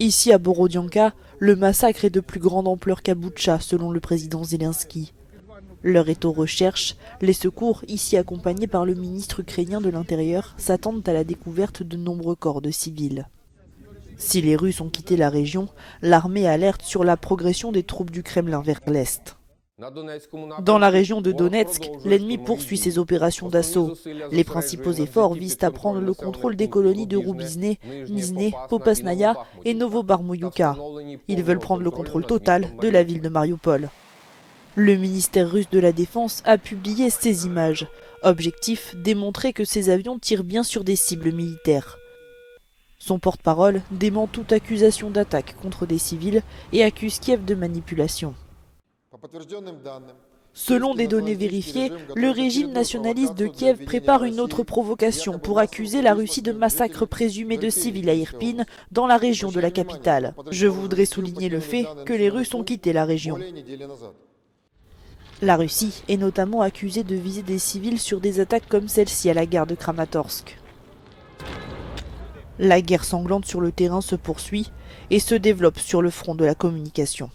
Ici à Borodianka, le massacre est de plus grande ampleur qu'à Boutcha, selon le président Zelensky. L'heure est aux recherches. Les secours, ici accompagnés par le ministre ukrainien de l'Intérieur, s'attendent à la découverte de nombreux corps de civils. Si les Russes ont quitté la région, l'armée alerte sur la progression des troupes du Kremlin vers l'est. Dans la région de Donetsk, l'ennemi poursuit ses opérations d'assaut. Les principaux efforts visent à prendre le contrôle des colonies de Roubizne, Nizhne, Popasnaya et Novobarmouyuka. Ils veulent prendre le contrôle total de la ville de Mariupol. Le ministère russe de la Défense a publié ces images. Objectif, démontrer que ces avions tirent bien sur des cibles militaires. Son porte-parole dément toute accusation d'attaque contre des civils et accuse Kiev de manipulation. Selon des données vérifiées, le régime nationaliste de Kiev prépare une autre provocation pour accuser la Russie de massacres présumés de civils à Irpin, dans la région de la capitale. Je voudrais souligner le fait que les Russes ont quitté la région. La Russie est notamment accusée de viser des civils sur des attaques comme celle-ci à la gare de Kramatorsk. La guerre sanglante sur le terrain se poursuit et se développe sur le front de la communication.